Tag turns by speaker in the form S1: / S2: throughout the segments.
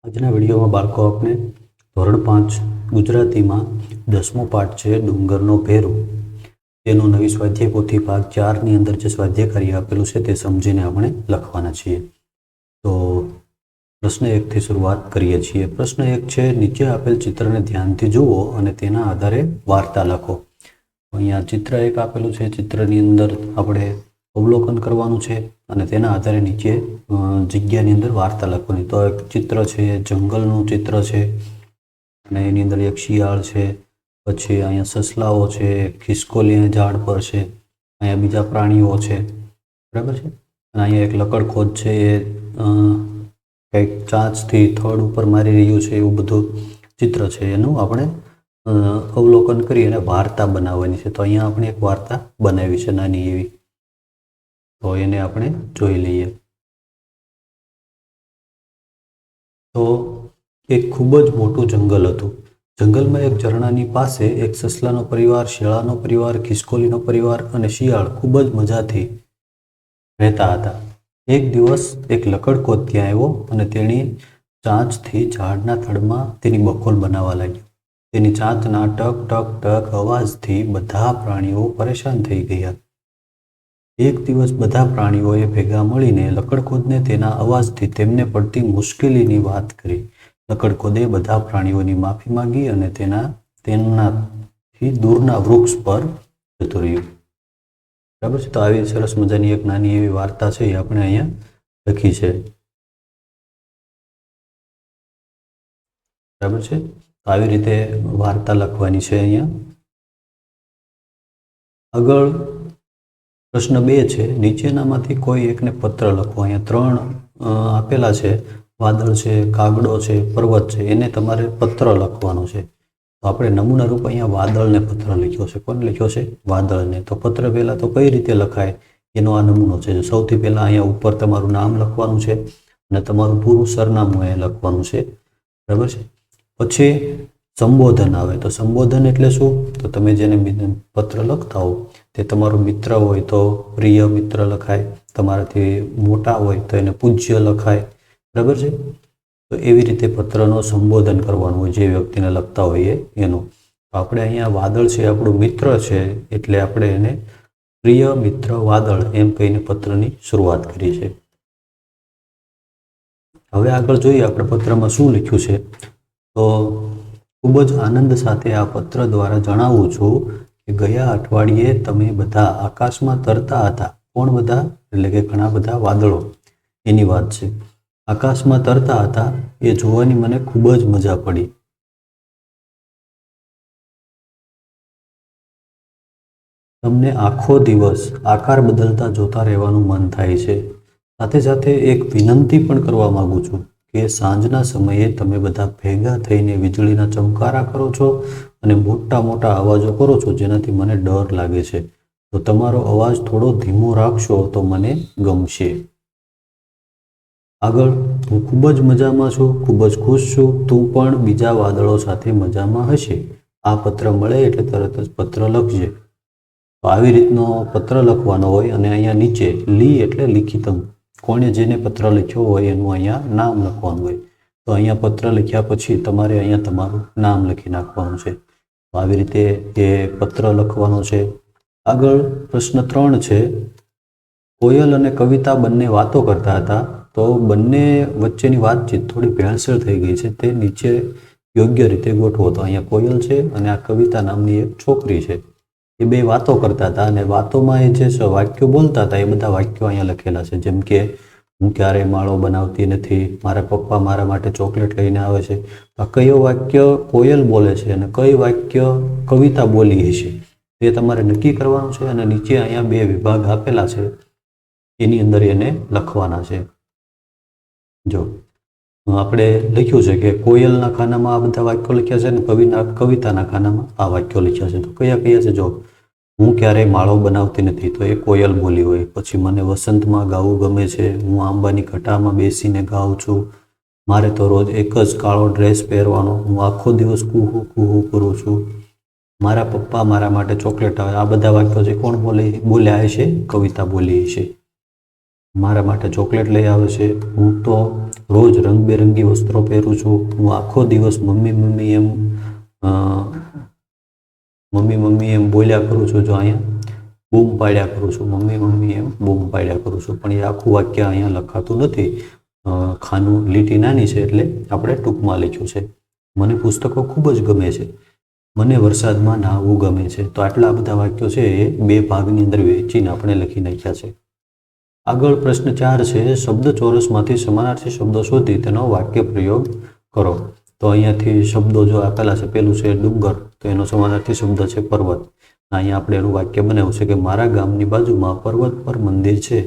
S1: આજના વિડીયોમાં બાળકો આપણે ધોરણ 5 ગુજરાતીમાં 10મો પાઠ છે ડુંગરનો ભેરુ તેનો નવી સ્વાધ્યાય પોથી ભાગ 4 ની અંદર જે સ્વાધ્યાય કાર્ય આપેલું છે તે સમજીને આપણે લખવાના છીએ. તો પ્રશ્ન 1 થી શરૂઆત કરીએ છીએ. પ્રશ્ન 1 છે નીચે આપેલ ચિત્રને ધ્યાનથી જુઓ અને તેના આધારે વાર્તા લખો. અહીંયા ચિત્ર 1 આપેલું છે. ચિત્રની અંદર આપણે અવલોકન કરવાનું છે અને તેના આધારે નીચે જગ્યાની અંદર વાર્તા લખવાની. તો એક ચિત્ર છે, જંગલનું ચિત્ર છે અને એની અંદર એક શિયાળ છે, પછી અહીંયા સસલાઓ છે, ખિસકોલી ઝાડ પર છે, અહીંયા બીજા પ્રાણીઓ છે, બરાબર છે. અને અહીંયા એક લકડખોદ છે, એ કંઈક ચાંચથી થડ ઉપર મારી રહ્યું છે, એવું બધું ચિત્ર છે. એનું આપણે અવલોકન કરી અને વાર્તા બનાવવાની છે. તો અહીંયા આપણે એક વાર્તા બનાવી છે નાની એવી, તો એને આપણે જોઈ લઈએ. તો એક ખૂબ જ મોટું જંગલ હતું. જંગલમાં એક ઝરણાની પાસે એક સસલાનો પરિવાર, શિયાળાનો પરિવાર, ખિસકોલીનો પરિવાર અને શિયાળ ખૂબ જ મજાથી રહેતા હતા. એક દિવસ એક લકડખોદ ત્યાં આવ્યો અને તેની ચાંચથી ઝાડના થડમાં તેની બખોલ બનાવવા લાગ્યો. તેની ચાંચના ટક ટક ટક અવાજથી બધા પ્રાણીઓ પરેશાન થઈ ગયા. એક દિવસ બધા પ્રાણીઓએ ભેગા મળીને લકડખોદને તેના અવાજથી તેમને પડતી મુશ્કેલીની વાત કરી. લકડખોદે બધા પ્રાણીઓની માફી માંગી અને તેનાથી દૂરના વૃક્ષ પર જતું રહ્યું. બરાબર છે. તો આવી સરસ મજાની એક નાની એવી વાર્તા છે એ આપણે અહીંયા લખી છે. બરાબર છે. તો આવી રીતે વાર્તા લખવાની છે. અહીંયા આગળ પ્રશ્ન 2 છે નીચેનામાંથી કોઈ એકને પત્ર લખો. અહીંયા 3 આપેલા છે, વાદળ છે, કાગડો છે, પર્વત છે. એને તમારે પત્ર લખવાનો છે. તો આપણે નમૂના રૂપ અહીંયા વાદળને પત્ર લખ્યો છે. કોને લખ્યો છે? વાદળને. તો પત્ર પહેલાં તો કઈ રીતે લખાય એનો આ નમૂનો છે. સૌથી પહેલાં અહીંયા ઉપર તમારું નામ લખવાનું છે અને તમારું પૂરું સરનામું અહીંયા લખવાનું છે. બરાબર છે. પછી સંબોધન આવે. તો સંબોધન એટલે શું? તો તમે જેને પત્ર લખતા હો તે તમારો મિત્ર હોય તો પ્રિય મિત્ર લખાય, તમારાથી મોટા હોય તો એને પૂજ્ય લખાય. બરાબર છે. તો એવી રીતે પત્રનો સંબોધન કરવાનું હોય જે વ્યક્તિને લખતા હોઈએ એનું. આપણે અહીંયા વાદળ છે આપણું મિત્ર છે એટલે આપણે એને પ્રિય મિત્ર વાદળ એમ કહીને પત્રની શરૂઆત કરી છે. હવે આગળ જોઈએ આપણે પત્રમાં શું લખ્યું છે. તો ખૂબ જ આનંદ સાથે આ પત્ર દ્વારા જણાવું છું કે ગયા અઠવાડિયે તમે બધા આકાશમાં તરતા હતા. કોણ બધા? એટલે કે ઘણા બધા વાદળો એની વાત છે. આકાશમાં તરતા હતા એ જોવાની મને ખૂબ જ મજા પડી. તમને આખો દિવસ આકાર બદલતા જોતા રહેવાનું મન થાય છે. સાથે સાથે એક વિનંતી પણ કરવા માંગુ છું કે સાંજના સમયે તમે બધા ભેગા થઈને વીજળીના ચમકારા કરો છો અને મોટા મોટા અવાજો કરો છો જેનાથી મને ડર લાગે છે. તો તમારો અવાજ થોડો ધીમો રાખશો તો મને ગમશે. આગળ, હું ખૂબ જ મજામાં છું, ખૂબ જ ખુશ છું. તું પણ બીજા વાદળો સાથે મજામાં હશે. આ પત્ર મળે એટલે તરત જ પત્ર લખજે. તો આવી રીતનો પત્ર લખવાનો હોય અને અહીંયા નીચે લી એટલે લિખિતમ, કોણે જેને પત્ર લખ્યો હોય એનું અહીંયા નામ લખવાનું હોય. તો અહીંયા પત્ર લખ્યા પછી તમારે અહીંયા તમારું નામ લખી નાખવાનું છે. તો આવી રીતે એ પત્ર લખવાનો છે. આગળ પ્રશ્ન 3 છે કોયલ અને કવિતા બંને વાતો કરતા હતા. તો બંને વચ્ચેની વાતચીત થોડી ભેળસેળ થઈ ગઈ છે. તે નીચે યોગ્ય રીતે ગોઠવો. તો અહીંયા કોયલ છે અને આ કવિતા નામની એક છોકરી છે. એ બે વાતો કરતા હતા અને વાતોમાં એ જે વાક્યો બોલતા હતા એ બધા વાક્યો અહીંયા લખેલા છે. જેમ કે હું ક્યારેય માળો બનાવતી નથી, મારા પપ્પા મારા માટે ચોકલેટ લઈને આવે છે. આ કયો વાક્ય કોયલ બોલે છે અને કઈ વાક્ય કવિતા બોલી હશે તે તમારે નક્કી કરવાનું છે. અને નીચે અહીંયા 2 વિભાગ આપેલા છે એની અંદર એને લખવાના છે. જો આપણે લખ્યું છે કે કોયલના ખાનામાં આ બધા વાક્યો લખ્યા છે અને કવિતાના ખાનામાં આ વાક્યો લખ્યા છે. તો કયા કયા છે? જો હું ક્યારેય માળો બનાવતી નથી તો એ કોયલ બોલી હોય. પછી મને વસંતમાં ગાવું ગમે છે, હું આંબાની ઘટામાં બેસીને ગાઉં છું, મારે તો રોજ એક જ કાળો ડ્રેસ પહેરવાનો, હું આખો દિવસ કુહુ કુહુ કરું છું, મારા પપ્પા મારા માટે ચોકલેટ આવે. આ બધા વાક્યો છે કોણ બોલ્યા હશે? કવિતા બોલી હશે. મારા માટે ચોકલેટ લઈ આવે છે, હું તો રોજ રંગબેરંગી વસ્ત્રો પહેરું છું. હું આખો દિવસ મમ્મી મમ્મી એમ મમ્મી મમ્મી એમ બોલ્યા કરું છું. જો અહીંયા બૂમ પાડ્યા કરું છું, મમ્મી મમ્મી એમ બૂમ પાડ્યા કરું છું, પણ એ આખું વાક્ય અહીંયા લખાતું નથી. ખાનું લીટી નાની છે એટલે આપણે ટૂંકમાં લખ્યું છે. મને પુસ્તકો ખૂબ જ ગમે છે. મને વરસાદમાં નાહવું ગમે છે. તો આટલા બધા વાક્યો છે એ બે ભાગની અંદર વહેંચીને આપણે લખી નાખ્યા છે. આગળ પ્રશ્ન 4 છે, શબ્દ ચોરસમાંથી સમાનાર્થી શબ્દો શોધી તેનો વાક્ય પ્રયોગ કરો. તો અહીંયાથી શબ્દો જો આપેલા છે, પેલું છે ડુંગર, તો એનો સમાનાર્થી શબ્દ છે પર્વત. અહીંયા આપણે એનું વાક્ય બનાવ્યું છે કે મારા ગામની બાજુમાં પર્વત પર મંદિર છે.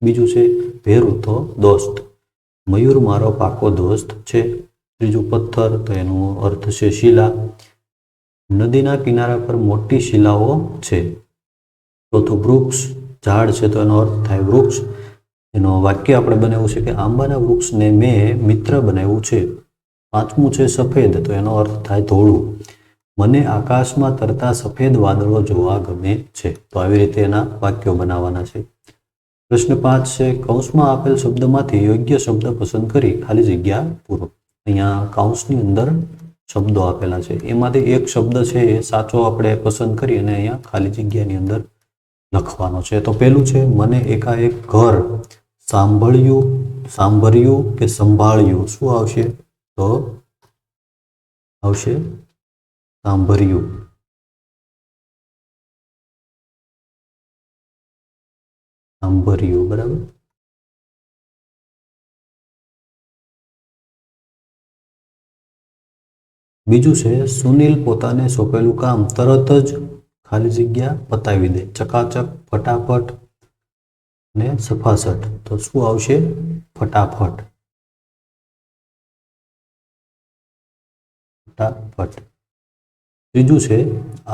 S1: બીજું છે ભેરું, તો દોસ્ત. મયુર મારો પાકો દોસ્ત છે. ત્રીજું પથ્થર, તો એનો અર્થ છે શિલા. નદીના કિનારા પર મોટી શિલાઓ છે. ચોથું વૃક્ષ, ઝાડ છે, તો એનો અર્થ થાય વૃક્ષ. એનો વાક્ય આપણે બનાવ્યું છે કે આંબાના વૃક્ષને મેં મિત્ર બનાવ્યું છે. પાંચમું છે સફેદ, તો એનો અર્થ થાય ધોળું. મને આકાશમાં તરતા સફેદ વાદળો જોવા ગમે છે. તો આવી રીતે એના વાક્યો બનાવવાના છે. પ્રશ્ન 5 છે, કૌંસમાં આપેલ શબ્દમાંથી યોગ્ય શબ્દ પસંદ કરી ખાલી જગ્યા પૂરો. અહીંયા કૌંસની અંદર શબ્દો આપેલા છે, એમાંથી એક શબ્દ છે એ સાચો આપણે પસંદ કરી અને અહીંયા ખાલી જગ્યાની અંદર લખવાનો છે. તો પેલું છે મને એકાએક ઘર સાંભળ્યું કે સંભાળ્યું. શું આવશે? તો આવશે સાંભળ્યું. બરાબર. બીજું છે સુનિલ પોતાને સોંપેલું કામ તરત જ ખાલી જગ્યા પતાવી દે. ચકાચક, ફટાફટ ને સફાસટ. તો શું આવશે? ફટાફટ. ત્રીજું છે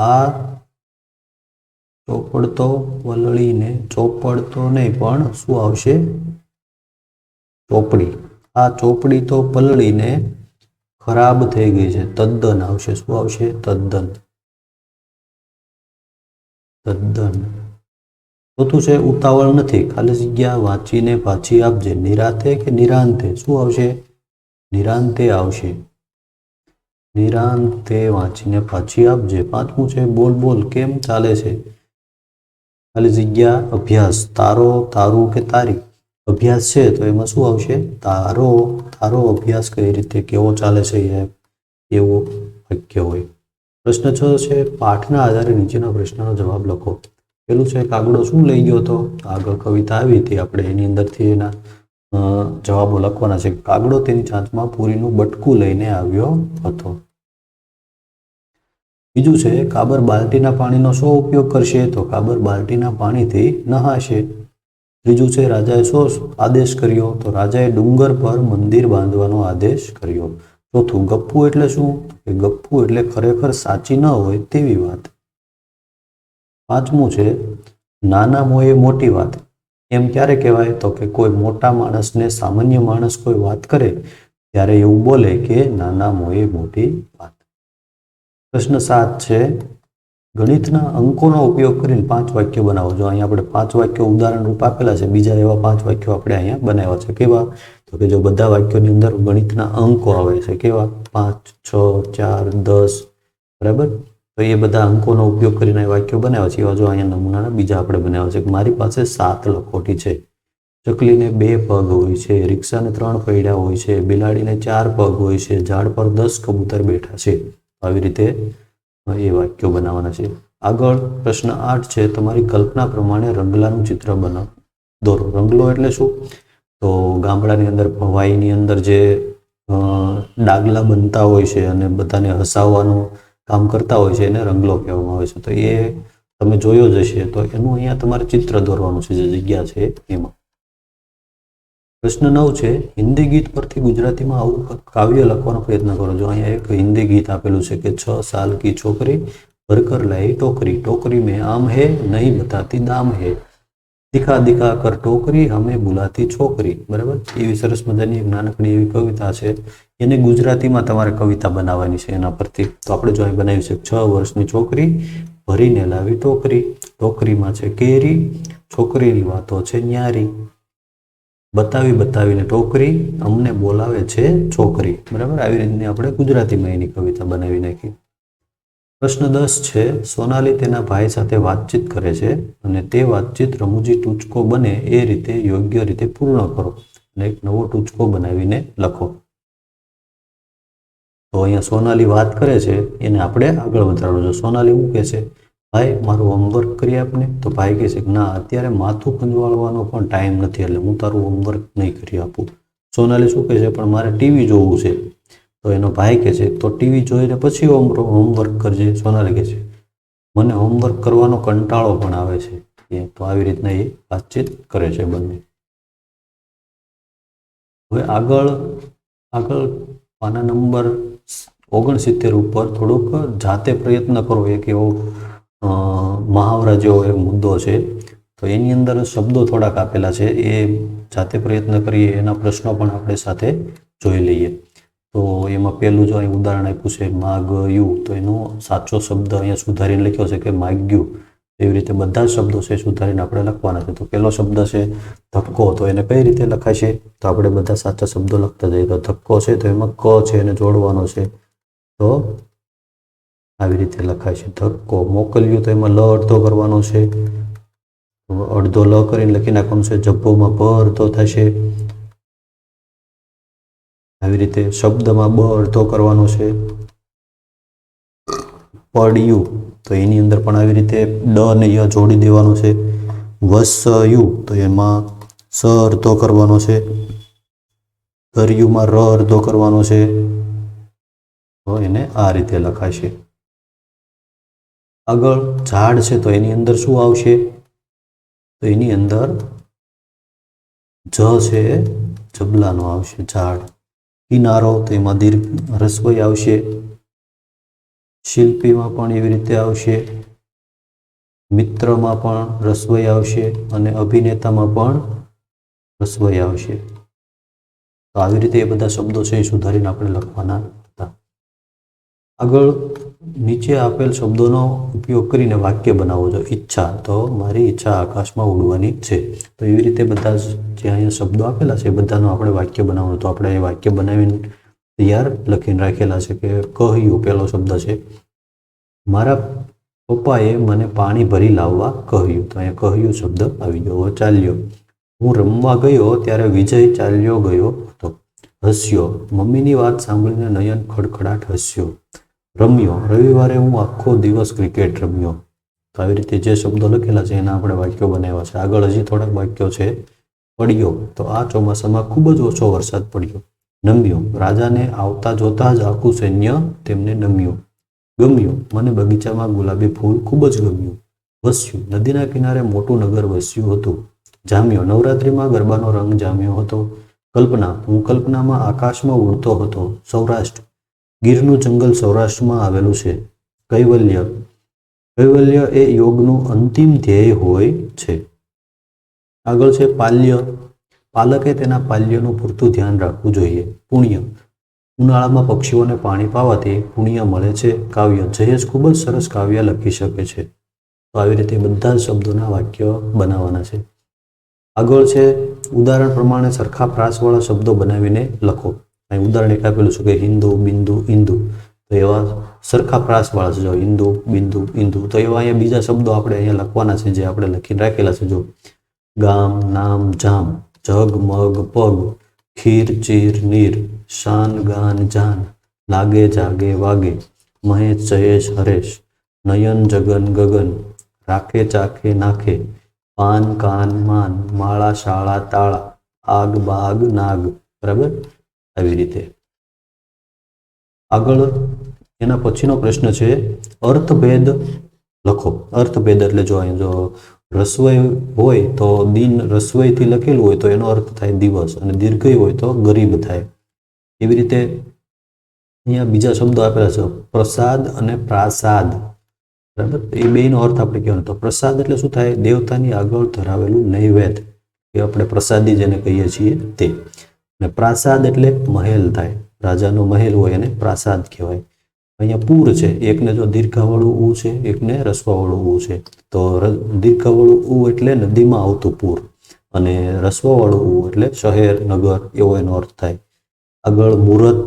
S1: આ ચોપડતો પલળીને, ચોપડતો નહીં પણ શું આવશે? ચોપડી. આ ચોપડી તો પલળીને ખરાબ થઈ ગઈ છે. તદ્દન આવશે. શું આવશે? તદ્દન. ચોથું છે ઉતાવળ નથી, ખાલી જગ્યા વાંચીને પાછી આપજે. નિરાતે કે નિરાંતે? શું આવશે? નિરાંતે આવશે. નિરાંતે વાંચીને પાછી આપજે. પાંચમું છે બોલ બોલ કેમ ચાલે છે? ખાલી જગ્યા અભ્યાસ. તારો, તારું કે તારી? અભ્યાસ છે તો એમાં શું આવશે? તારો. તારો અભ્યાસ કઈ રીતે, કેવો ચાલે છે એવું વાક્ય હોય. પ્રશ્ન 6 છે પાઠના આધારે નીચેના પ્રશ્નનો જવાબ લખો. પેલું છે કાગડો શું લઈ ગયો હતો? આગળ કવિતા આવી હતી, આપણે એની અંદરથી એના જવાબો લખવાના છે. કાગડો તેની ચાંચમાં પૂરીનું બટકું લઈને આવ્યો હતો. બીજું છે કાબર બાલટીના પાણીનો શું ઉપયોગ કરશે? તો કાબર બાલટીના પાણીથી નહાશે. ત્રીજું છે રાજાએ શું આદેશ કર્યો? તો રાજાએ ડુંગર પર મંદિર બાંધવાનો આદેશ કર્યો. ચોથું ગપ્પુ એટલે શું? કે ગપ્પુ એટલે ખરેખર સાચી ન હોય તેવી વાત. પાંચમું છે નાના મોએ મોટી વાત એમ ક્યારે કહેવાય? તો કે કોઈ મોટા માણસને સામાન્ય માણસ કોઈ વાત કરે ત્યારે એવું બોલે કે નાના મોએ મોટી વાત. પ્રશ્ન 7 છે ગણિતના અંકોનો ઉપયોગ કરીને 5 વાક્યો બનાવો. જો અહીંયા આપણે 5 વાક્યો ઉદાહરણ રૂપ આપેલા છે, બીજા એવા 5 વાક્યો આપણે અહીંયા બનાવ્યા છે. કેવા? તો કે જો બધા વાક્યોની અંદર ગણિતના અંકો આવે છે. કેવા? 5, 6, 4, 10. બરાબર. તો એ બધા અંકોનો ઉપયોગ કરીને વાક્યો બનાવ્યા છે. એવા જો અહીંયા નમૂનાના બીજા આપણે બનાવ્યા છે. મારી પાસે 7 લખોટી છે. ચકલીને 2 પગ હોય છે. રિક્ષાને 3 પૈડા હોય છે. બિલાડીને 4 પગ હોય છે. ઝાડ પર 10 કબૂતર બેઠા છે. આવી રીતે એ વાક્યો બનાવવાના છે. આગળ પ્રશ્ન 8 છે તમારી કલ્પના પ્રમાણે રંગલાનું ચિત્ર દોરો. રંગલો એટલે શું? તો ગામડાની અંદર ભવાઈની અંદર જે ડાગલા બનતા હોય છે અને બધાને હસાવવાનું કામ કરતા હોય છે એને રંગલો કહેવામાં આવે છે. તો એ તમે જોયો જ હશે. તો એનું અહીંયા તમારે ચિત્ર દોરવાનું છે, જે જગ્યા છે એમાં. પ્રશ્ન 9 છે હિન્દી ગીત પરથી ગુજરાતીમાં આવું કાવ્ય લખવાનો પ્રયત્ન કરો. જો અહીંયા એક હિન્દી ગીત આપેલું છે કે 6 સાલ કી છોકરી ભરકર लाई टोकरी, टोकरी में आम है नहीं बताती दाम है, दिखा दिखा कर टोकरी हमें बुलाती छोकरी. બરાબર. એવી સરસ મજાની એક નાનકડી એવી કવિતા છે. એને ગુજરાતીમાં તમારે કવિતા બનાવવાની છે એના પરથી. તો આપણે જો અહીં બનાવ્યું છે 6 વર્ષની છોકરી ભરીને લાવી ટોકરી, ટોકરીમાં છે કેરી, છોકરીની વાતો છે ન્યારી. બતાવી બતાવીને ટોકરી, અમને બોલાવે છે છોકરી. બરાબર, આવી રીતની આપણે ગુજરાતીમાં એની કવિતા બનાવી નાખી. પ્રશ્ન 10 છે, સોનાલી તેના ભાઈ સાથે વાતચીત કરે છે અને તે વાતચીત રમૂજી ટૂચકો બને એ રીતે યોગ્ય રીતે પૂર્ણ કરો અને એક નવો ટૂચકો બનાવીને લખો. તો અહીંયા સોનાલી વાત કરે છે એને આપણે આગળ વધારવું છે. સોનાલી શું કહે છે, ભાઈ મારું હોમવર્ક કરી આપને. તો ભાઈ કહે છે કે ના, અત્યારે માથું ખંજવાળવાનો પણ ટાઈમ નથી, એટલે હું તારું હોમવર્ક નહીં કરી આપું. સોનાલી શું કહે છે, પણ મારે ટીવી જોવું છે. તો એનો ભાઈ કહે છે તો ટીવી જોઈને પછી હોમવર્ક કરજે. સોનાલી કહે છે મને હોમવર્ક કરવાનો કંટાળો પણ આવે છે. તો આવી રીતના એ વાતચીત કરે છે બંને. હવે આગળ પાના નંબર 69 ઉપર થોડુંક જાતે પ્રયત્ન કરો. એક એવો મહાવરા જેવો એક મુદ્દો છે, તો એની અંદર શબ્દો થોડાક આપેલા છે, એ જાતે પ્રયત્ન કરીએ. એના પ્રશ્નો પણ આપણે સાથે જોઈ લઈએ. તો એમાં પહેલું જો અહીં ઉદાહરણ આપ્યું છે માગ્યું, તો એનો સાચો શબ્દ અહીંયા સુધારીને લખ્યો છે કે માગ્યું. એવી રીતે બધા જ શબ્દો છે સુધારીને આપણે લખવાના છે. તો પહેલો શબ્દ છે ધક્કો, તો એને કઈ રીતે લખાશે, તો આપણે બધા સાચા શબ્દો લખતા જઈએ. તો ધક્કો છે તો એમાં ક છે એને જોડવાનો છે, તો આવી રીતે લખાય છે ધક્કો. મોકલ્યું, તો એમાં લ અડધો કરવાનો છે, અડધો લ કરીને લખી નાખવાનું છે. જબ્બોમાં બ અડધો થશે. આવી રીતે શબ્દમાં બ અડધો કરવાનો છે. પડ્યું, તો એની અંદર પણ આવી રીતે ડ અને ય જોડી દેવાનો છે. વસ્યું, તો એમાં સ અડધો કરવાનો છે. દરિયુમાં ર અડધો કરવાનો છે. તો એને આ રીતે લખાશે. આગળ ઝાડ છે, તો એની અંદર શું આવશે, તો એની અંદર જ છે જબલાનો આવશે ઝાડ. કિનારો, તો એમાં દીર્ઘ રસવઈ આવશે. શિલ્પીમાં પણ એવી રીતે આવશે. મિત્રમાં પણ રસવઈ આવશે અને અભિનેતામાં પણ રસવઈ આવશે. તો આવી રીતે એ બધા શબ્દો છે એ સુધારીને આપણે લખવાના હતા. આગળ નીચે આપેલ શબ્દોનો ઉપયોગ કરીને વાક્ય બનાવો છો. ઈચ્છા, તો મારી ઈચ્છા આકાશમાં ઉડવાની છે. તો એવી રીતે બધા જે અહીંયા શબ્દો આપેલા છે એ બધાનો આપણે વાક્ય બનાવવાનું. તો આપણે એ વાક્ય બનાવીને તૈયાર લખીને રાખેલા છે કે કહ્યું, પહેલો શબ્દ છે મારા પપ્પાએ મને પાણી ભરી લાવવા કહ્યું. તો અહીંયા કહ્યું શબ્દ આવી ગયો. હવે ચાલ્યો, હું રમવા ગયો ત્યારે વિજય ચાલ્યો ગયો હતો. હસ્યો, મમ્મીની વાત સાંભળીને નયન ખડખડાટ હસ્યો. રમ્યો, રવિવારે હું આખો દિવસ ક્રિકેટ રમ્યો. તો આવી રીતે જે શબ્દો લખેલા છે એના આપણે વાક્યો બનાવ્યા છે. આગળ હજી થોડાક વાક્યો છે. પડ્યો, તો આ ચોમાસામાં ખૂબ જ ઓછો વરસાદ પડ્યો. નમ્યો, રાજાને આવતા જોતા જ આખું સૈન્ય તેમને નમ્યું. ગમ્યું, મને બગીચામાં ગુલાબી ફૂલ ખૂબ જ ગમ્યું. વસ્યું, નદીના કિનારે મોટું નગર વસ્યું હતું. જામ્યો, નવરાત્રિમાં ગરબાનો રંગ જામ્યો હતો. કલ્પના, હું કલ્પનામાં આકાશમાં ઉડતો હતો. સૌરાષ્ટ્ર, ગીરનું જંગલ સૌરાષ્ટ્રમાં આવેલું છે. કૈવલ્ય, કૈવલ્ય એ યોગનું અંતિમ ધ્યેય હોય છે. આગળ છે પાલ્ય, પાલકે તેના પાલ્યનું પૂરતું ધ્યાન રાખવું જોઈએ. પુણ્ય, ઉનાળામાં પક્ષીઓને પાણી પાવાથી પુણ્ય મળે છે. કાવ્ય, જયેશ ખૂબ જ સરસ કાવ્ય લખી શકે છે. તો આવી રીતે બધા જ શબ્દોના વાક્ય બનાવવાના છે. આગળ છે ઉદાહરણ પ્રમાણે સરખા પ્રાસવાળા શબ્દો બનાવીને લખો. અહીં ઉદાહરણ એક આપેલું છે કે હિન્દુ, બિંદુ, ઇન્દુ. તો એવા સરખા પ્રાસવાળા છે. જો હિન્દુ, બિંદુ, ઇન્દુ. તો એવા અહીંયા બીજા શબ્દો આપણે અહીંયા લખવાના છે જે આપણે લખીને રાખેલા છે. જો ગામ, નામ, જામ, જગ, મગ, પગ, ખીર, ચીર, નીર, શાન, ગાન, જાન, લાગે, જાગે, વાગે, મહેશ, જયેશ, હરેશ, નયન, જગન, ગગન, રાખે, ચાખે, નાખે, પાન, કાન, માન, માળા, શાળા, તાળા, આગ, બાગ, નાગ. બરાબર, આવી રીતે. આગળ એના પછીનો પ્રશ્ન છે અર્થભેદ લખો. અર્થભેદ એટલે જો અહીં જો રસવઈ હોય તો દિન રસવઈથી લખેલું હોય તો એનો અર્થ થાય દિવસ, અને દીર્ઘઈ હોય તો ગરીબ થાય. એવી રીતે અહીંયા બીજા શબ્દો આપેલા છે પ્રસાદ અને પ્રાસાદ. બરાબર, એ બેનો અર્થ આપણે કહેવાનો. તો પ્રસાદ એટલે શું થાય, દેવતાની આગળ ધરાવેલું નૈવેદ્ય, એ આપણે પ્રસાદી જેને કહીએ છીએ તે. અને પ્રાસાદ એટલે મહેલ થાય, રાજાનો મહેલ હોય એને પ્રાસાદ કહેવાય. અહીંયા પૂર છે, એકને જો દીર્ઘાવાળું ઉ છે, એકને રસવાવાળું ઉ છે. તો દીર્ઘાવાળું ઉ એટલે નદીમાં આવતું પૂર, અને રસ્વવાળું ઉ એટલે શહેર નગર એવો એનો અર્થ થાય. આગળ મુહૂર્ત,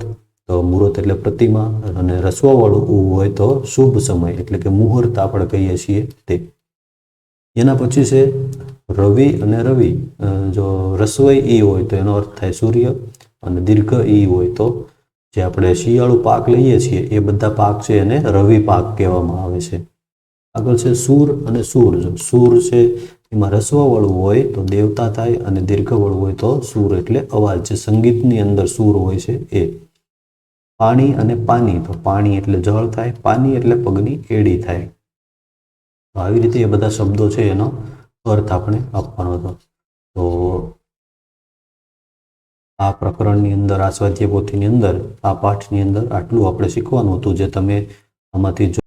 S1: તો મુહૂર્ત એટલે પ્રતિમા, અને રસ્વવાળું ઉ હોય તો શુભ સમય એટલે કે મુહૂર્ત આપણે કહીએ છીએ તે. એના પછી છે રવિ અને રવિ. જો રસ્વઈ ઈ હોય તો એનો અર્થ થાય સૂર્ય, અને દીર્ઘ ઈ હોય તો જે આપણે શિયાળુ પાક લઈએ છીએ એ બધા પાક છે એને રવિ પાક કહેવામાં આવે છે. આગળ છે સૂર અને સૂર. જો સૂર છે એમાં રસ્વવાળું હોય તો દેવતા થાય, અને દીર્ઘવાળું હોય તો સૂર એટલે અવાજ, જે સંગીતની અંદર સૂર હોય છે એ. પાણી અને પાની. તો પાણી એટલે જળ થાય, પાની એટલે પગની એડી થાય. તો આવી રીતે એ બધા શબ્દો છે એનો અર્થ આપણે આપવાનો હતો. તો આ પ્રકરણની અંદર, આ સ્વાધ્યાય પોથીની અંદર, આ પાઠની અંદર આટલું આપણે શીખવાનું હતું, જે તમે આમાંથી